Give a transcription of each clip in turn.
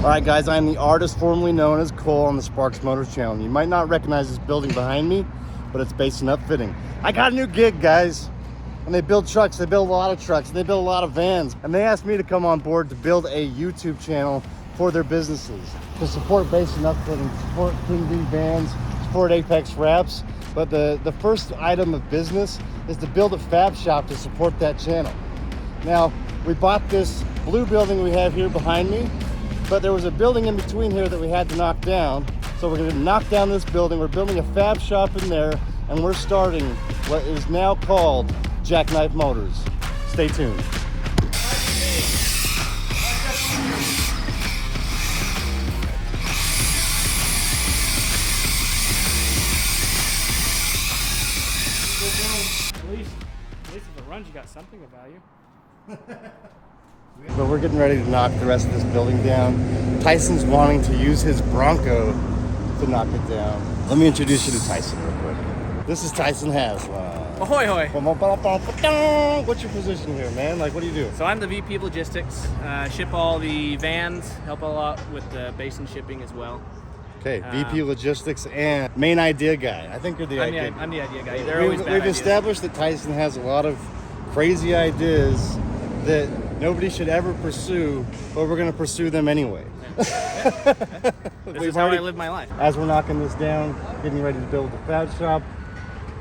Alright guys, I am the artist formerly known as Cole on the Sparks Motors channel. You might not recognize this building behind me, but it's based in upfitting. I got a new gig, guys. And they build trucks, they build a lot of trucks, and they build a lot of vans. And they asked me to come on board to build a YouTube channel for their businesses. To support based in upfitting, support King D vans, support Apex wraps. But the first item of business is to build a fab shop to support that channel. Now, we bought this blue building we have here behind me, but there was a building in between here that we had to knock down. So we're gonna knock down this building. We're building a fab shop in there, and we're starting what is now called JackKnife Motors. Stay tuned. At least if it runs, you got something of value. But we're getting ready to knock the rest of this building down. Tyson's wanting to use his Bronco to knock it down. Let me introduce you to Tyson real quick. This is Tyson Haslam. Ahoy hoy! What's your position here, man? Like, what do you do? So I'm the VP of Logistics. Ship all the vans, help a lot with the basin shipping as well. Okay, VP Logistics and main idea guy. I think you're the idea guy. I'm the idea guy. They're always bad We've ideas. established that Tyson has a lot of crazy ideas that nobody should ever pursue, but we're going to pursue them anyway. This is how I live my life. As we're knocking this down, getting ready to build the fab shop,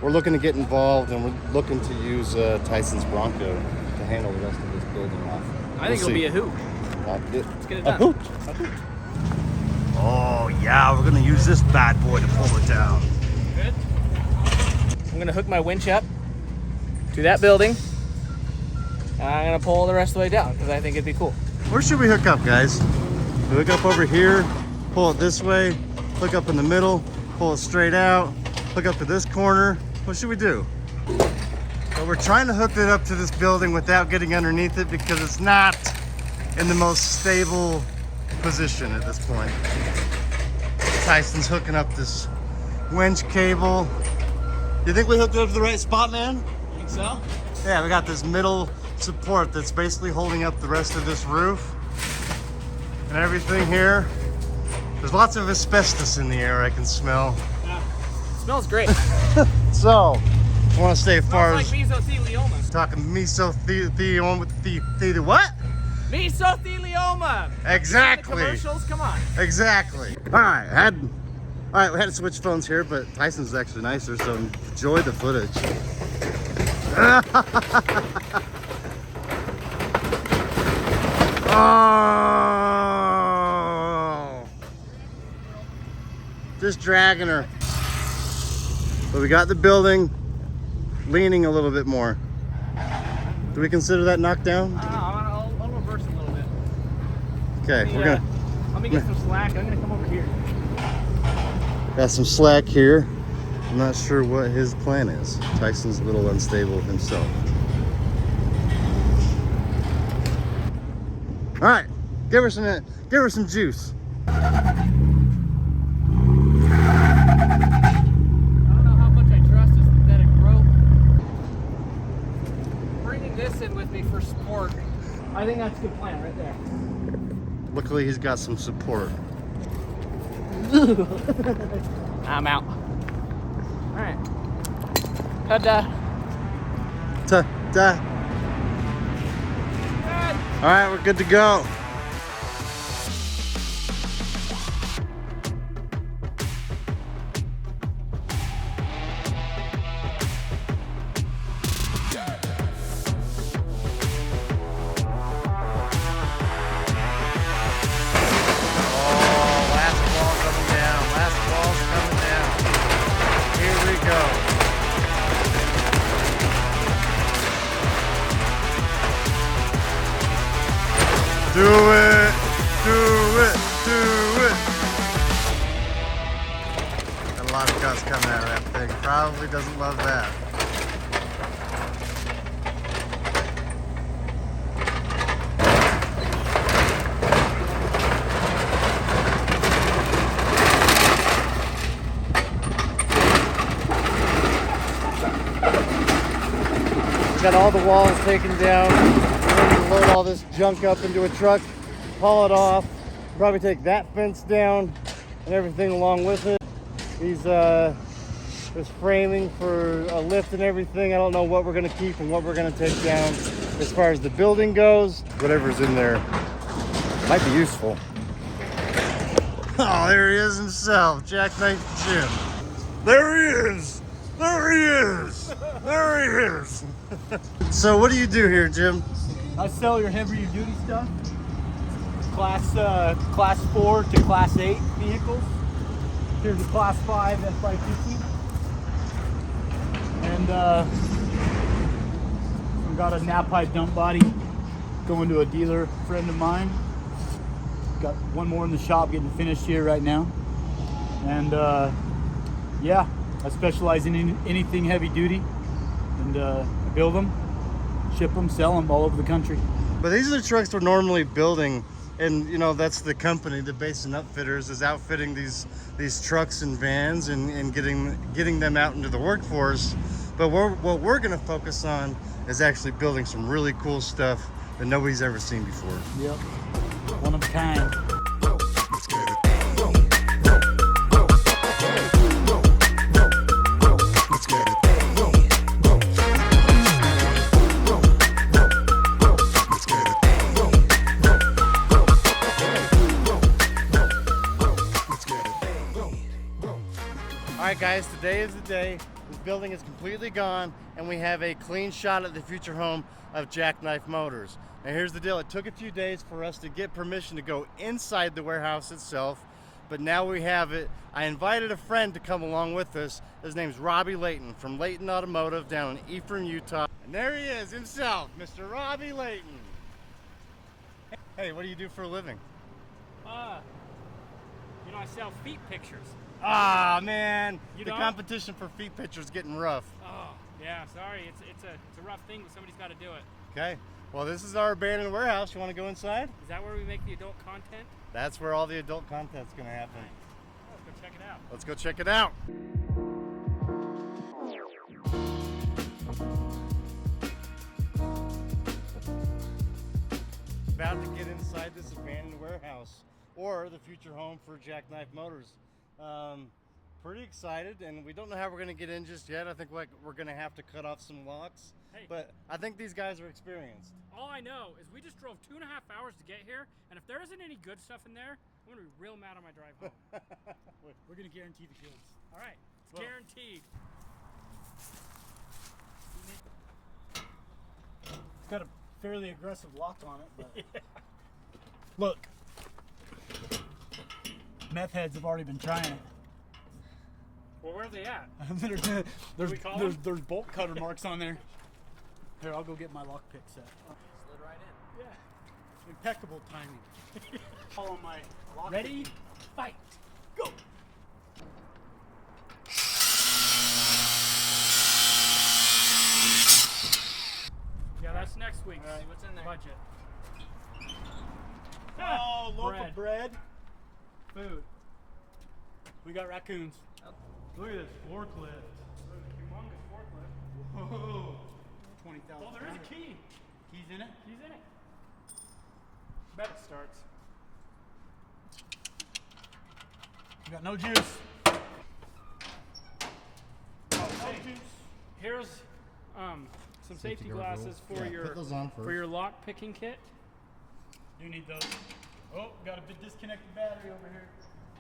we're looking to get involved, and we're looking to use Tyson's Bronco to handle the rest of this building off. I think it'll be a hoot. Let's get it done. A hoot. A hoot. Oh yeah, we're gonna use this bad boy to pull it down. Good. I'm gonna hook my winch up to that building, and I'm gonna pull the rest of the way down because I think it'd be cool. Where should we hook up, guys? We hook up over here, pull it this way, hook up in the middle, pull it straight out, hook up to this corner. What should we do? Well, we're trying to hook it up to this building without getting underneath it because it's not in the most stable position at this point. Tyson's hooking up this winch cable. You think we hooked it up to the right spot, man? You think so? Yeah, we got this middle support that's basically holding up the rest of this roof and everything here. There's lots of asbestos in the air I can smell. Yeah. It smells great. So, I want to stay as far Smells as like mesothelioma. talking mesothelioma with the what? Mesothelioma. Exactly. The commercials, come on. Exactly. All right, we had to switch phones here, but Tyson's actually nicer, so enjoy the footage. Oh, just dragging her. But we got the building leaning a little bit more. Do we consider that knockdown? I'll reverse a little bit. Okay, Let me get some slack. I'm gonna come over here. Got some slack here. I'm not sure what his plan is. Tyson's a little unstable himself. All right, give her some juice. I don't know how much I trust this synthetic rope. Bringing this in with me for support. I think that's a good plan right there. Luckily, he's got some support. I'm out. All right. Ta-da. Ta-da. All right, we're good to go. Do it, do it, do it. Got a lot of guts coming out of that thing. Probably doesn't love that. Got all the walls taken down. We're ready to load all this junk up into a truck, haul it off, probably take that fence down and everything along with it. These there's framing for a lift and everything. I don't know what we're gonna keep and what we're gonna take down as far as the building goes. Whatever's in there might be useful. Oh, there he is himself, JackKnife Jim. There he is. There he is. There he is. So what do you do here, Jim? I sell your heavier duty stuff. Class 4 to Class 8 vehicles. Here's a Class 5 F550. And I've got a Napai dump body going to a dealer friend of mine. Got one more in the shop getting finished here right now. And yeah, I specialize in anything heavy duty. And I build them, ship them, sell them all over the country. But these are the trucks we're normally building, and you know that's the company, the Basin Upfitters, is outfitting these trucks and vans and getting them out into the workforce. But what we're going to focus on is actually building some really cool stuff that nobody's ever seen before. Yep, one of a kind. Alright guys, today is the day. This building is completely gone and we have a clean shot at the future home of JackKnife Motors. Now here's the deal, it took a few days for us to get permission to go inside the warehouse itself, but now we have it. I invited a friend to come along with us. His name's Robby Layton from Layton Automotive down in Ephraim, Utah. And there he is himself, Mr. Robby Layton. Hey, what do you do for a living? You know, I sell feet pictures. Ah, man, You the don't? competition for feet pictures getting rough. Oh, yeah, sorry. It's a rough thing, but somebody's got to do it. Okay, well this is our abandoned warehouse. You want to go inside? Is that where we make the adult content? That's where all the adult content's gonna happen. Oh, let's go check it out. Let's go check it out. About to get inside this abandoned warehouse, or the future home for JackKnife Motors. Pretty excited, and we don't know how we're gonna get in just yet. I think we're gonna have to cut off some locks, Hey. but I think these guys are experienced. All I know is we just drove 2.5 hours to get here, and if there isn't any good stuff in there, I'm going to be real mad on my drive home. We're gonna guarantee the goods. All right, it's Well- guaranteed. It's got a fairly aggressive lock on it, but look. Meth heads have already been trying it. Well, where are they at? there's bolt cutter marks on there. Here, I'll go get my lock pick set. Slid right in. Yeah, impeccable timing. Follow my lock Ready? Fight. Go. Yeah, that's next week's All right, what's in there? budget. Oh, loaf bread. of bread. Food. We got raccoons. Look at this forklift. Humongous forklift. Whoa. 20,000. Oh, there is a key. Keys in it? He's in it. Bet it starts. We got no juice. Oh, hey, here's some safety glasses for put those on first. your lock picking kit. You need those. Oh, got a bit disconnected battery over here.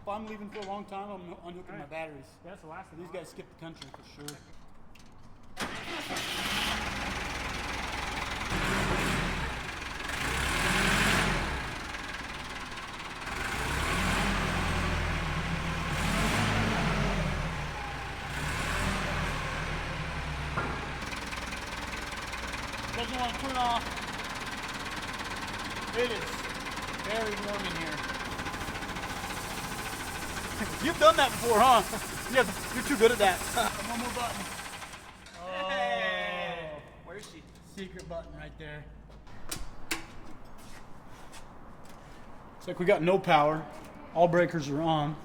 If I'm leaving for a long time, I'm unhooking my Alright. batteries. That's the last of These guys skip the country for sure. Doesn't want to turn off. It is very warm in here. You've done that before, huh? You're too good at that. One more button. Hey! Where's she? Secret button right there. Looks like we got no power. All breakers are on.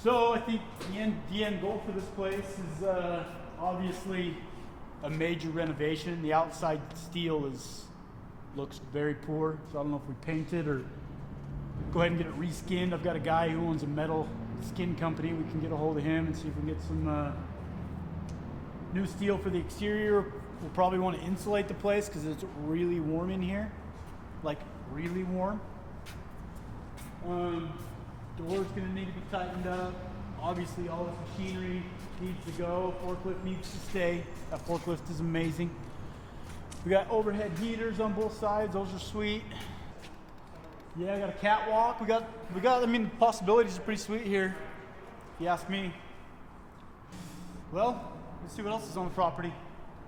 So I think the end goal for this place is obviously a major renovation. The outside steel looks very poor, so I don't know if we paint it or go ahead and get it reskinned. I've got a guy who owns a metal skin company. We can get a hold of him and see if we can get some new steel for the exterior. We'll probably want to insulate the place because it's really warm in here, like really warm. Door's gonna need to be tightened up. Obviously all this machinery needs to go. Forklift needs to stay. That forklift is amazing. We got overhead heaters on both sides. Those are sweet. Yeah, I got a catwalk. We got, I mean, the possibilities are pretty sweet here, if you ask me. Well, let's see what else is on the property.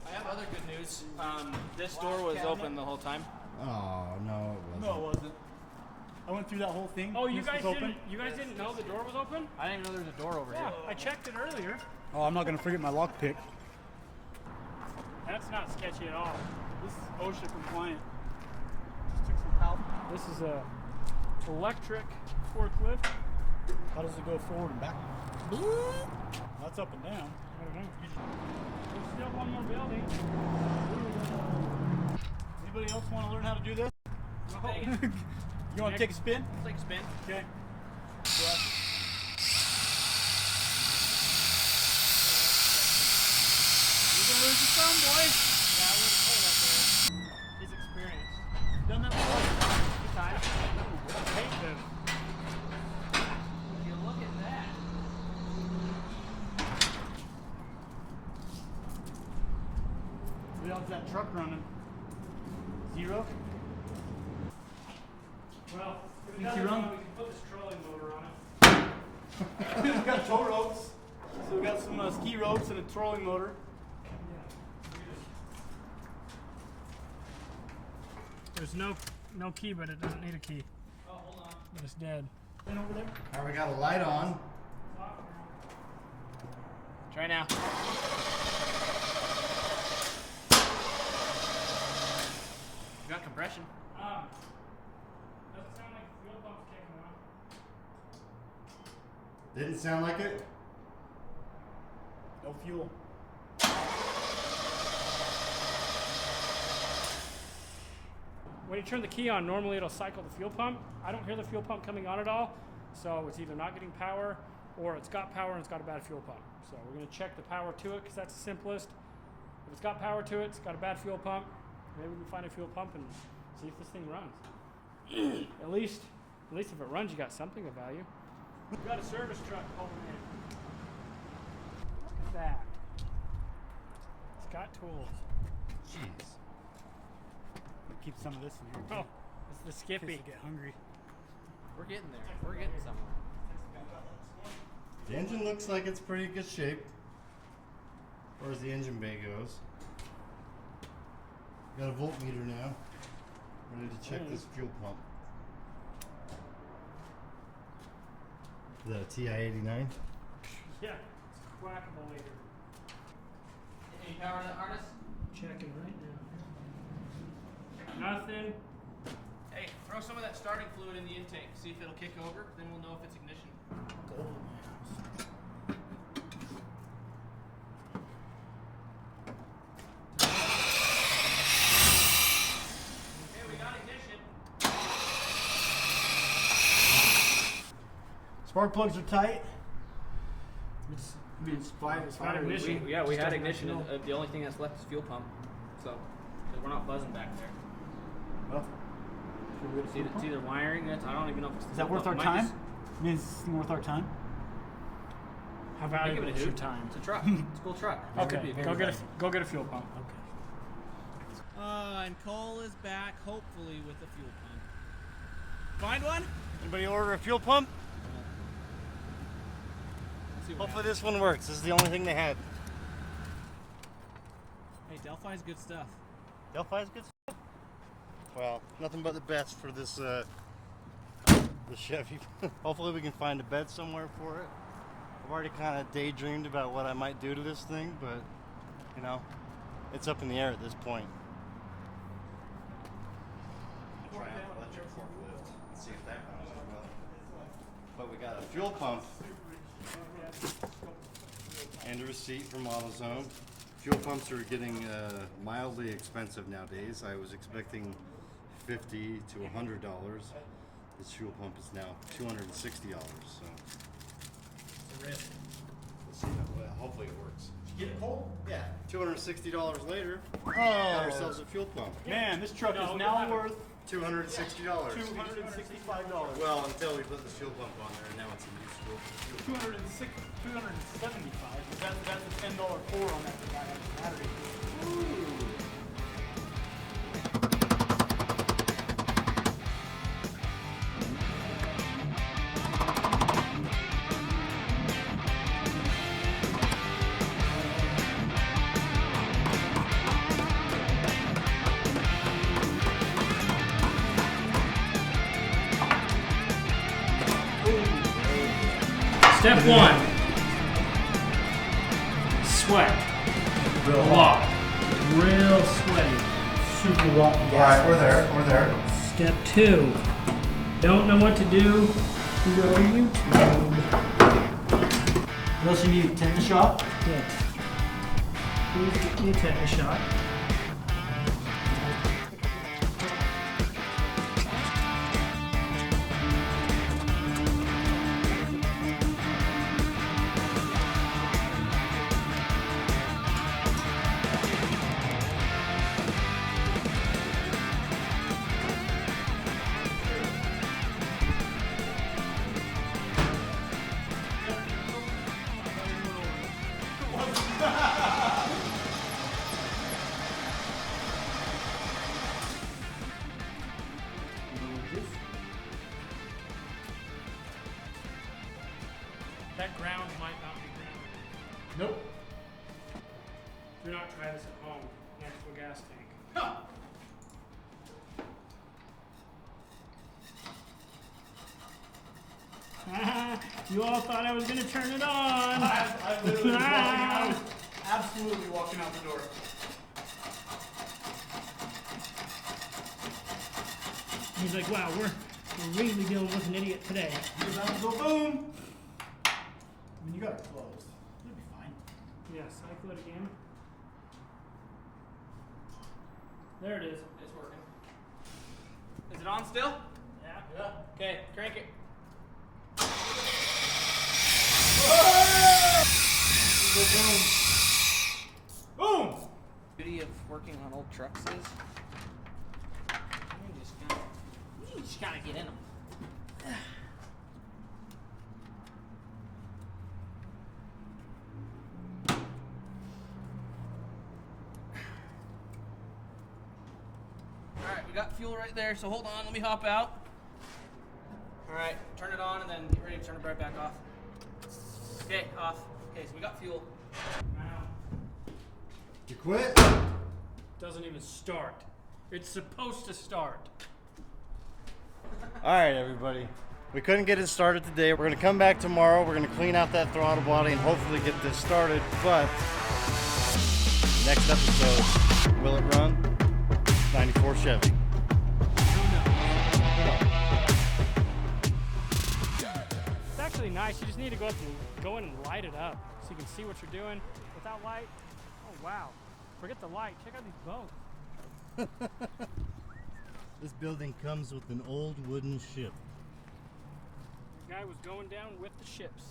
I have other good news. This door was open the whole time. Oh, no, it wasn't. No, it wasn't. I went through that whole thing. Oh, you This guys was open. didn't. You guys didn't know the door was open? I didn't even know there was a door over Yeah, here. I checked it earlier. Oh, I'm not gonna forget my lockpick. That's not sketchy at all. This is OSHA compliant. Just took some help. This is a electric forklift. How does it go forward and back? That's up and down. I don't know. There's still one more building. Anybody else want to learn how to do this? No. You want to take a spin? Take a spin. Okay. You're gonna lose your thumb, boy. Yeah, I wouldn't hold that there. He's experienced. Done that before? Few times. I hate this. Would you look at that? How's that truck running? 0? Well, if it Think you doesn't run? run, we can put this trolling motor on it. We've got tow ropes. So we've got some ski ropes and a trolling motor. There's no key, but it doesn't need a key. Oh, hold on. But it's dead. And over there. All right, we got a light on. Try now. You got compression. Doesn't sound like the fuel pump's kicking on. Didn't sound like it? No fuel. When you turn the key on, normally it'll cycle the fuel pump. I don't hear the fuel pump coming on at all, so it's either not getting power or it's got power and it's got a bad fuel pump. So we're going to check the power to it because that's the simplest. If it's got power to it, it's got a bad fuel pump, maybe we can find a fuel pump and see if this thing runs. at least if it runs, you got something of value. We've got a service truck pulling in. Look at that. It's got tools. Jeez. Keep some of this in here. Too, Oh, it's the in case Skippy. I get hungry. We're getting there. We're getting somewhere. The engine looks like it's pretty good shape. As far as the engine bay goes. Got a voltmeter now. Ready to check this fuel pump. The TI-89. Yeah, it's quackable later. Any power in that harness? Checking right now. Nothing. Hey, throw some of that starting fluid in the intake. See if it'll kick over. Then we'll know if it's ignition. Okay, we got ignition. Spark plugs are tight. It's got ignition. We had ignition. And, the only thing that's left is fuel pump. So, because we're not buzzing back there. Well, It's either wiring. I don't even know if it's. is that worth our time? I mean, is this worth our time? How Give it valuable a is your hoot. time? It's a truck. It's a cool truck. Okay, go get a fuel pump. Okay. And Cole is back, hopefully with a fuel pump. Find one? Anybody order a fuel pump? Let's see what Hopefully this one works. This is the only thing they had. Hey, Delphi's good stuff. Delphi's good stuff? Well, nothing but the best for this the Chevy. Hopefully we can find a bed somewhere for it. I've already kind of daydreamed about what I might do to this thing, but you know, it's up in the air at this point. Try an electric forklift and see if that runs as well. But we got a fuel pump and a receipt from AutoZone. Fuel pumps are getting mildly expensive nowadays. I was expecting $50 to $100. This fuel pump is now $260. So It's a risk. we'll see. Well, hopefully it works. Did you get it cold? Yeah. $260 later, got Oh, ourselves a fuel pump. man, this truck No, is you now haven't. worth $260. $265. Well, until we put this fuel pump on there, and now it's a used fuel pump. 275. That's a $10 core on that battery. Step one. Sweat. Real A lot. Real sweaty. Super rock. Alright, we're there. Step two. Don't know what to do? Go to YouTube. What else you need? Tetanus shot? Yeah. Please get me a tetanus shot. That ground might not be ground. Nope. Do not try this at home next to a gas tank. You all thought I was gonna turn it on. I literally I was absolutely walking out the door. He's like, wow, we're really dealing with an idiot today. You're about to go boom. I mean, you got it closed. You'll be fine. Yeah, cycle it again. There it is. It's working. Is it on still? Yeah. Yeah. Okay, crank it. Boom. Beauty of working on old trucks is you just gotta get in them. Alright, we got fuel right there, so hold on, let me hop out. Alright, turn it on and then get ready to turn it right back off. Okay, off. Okay, so we got fuel. Wow. You quit? Doesn't even start. It's supposed to start. Alright, everybody. We couldn't get it started today. We're going to come back tomorrow. We're going to clean out that throttle body and hopefully get this started. But next episode, will it run? 94 Chevy. It's actually nice. You just need to go in and light it up so you can see what you're doing. Without light, oh wow. Forget the light. Check out these boats. This building comes with an old wooden ship. The guy was going down with the ships.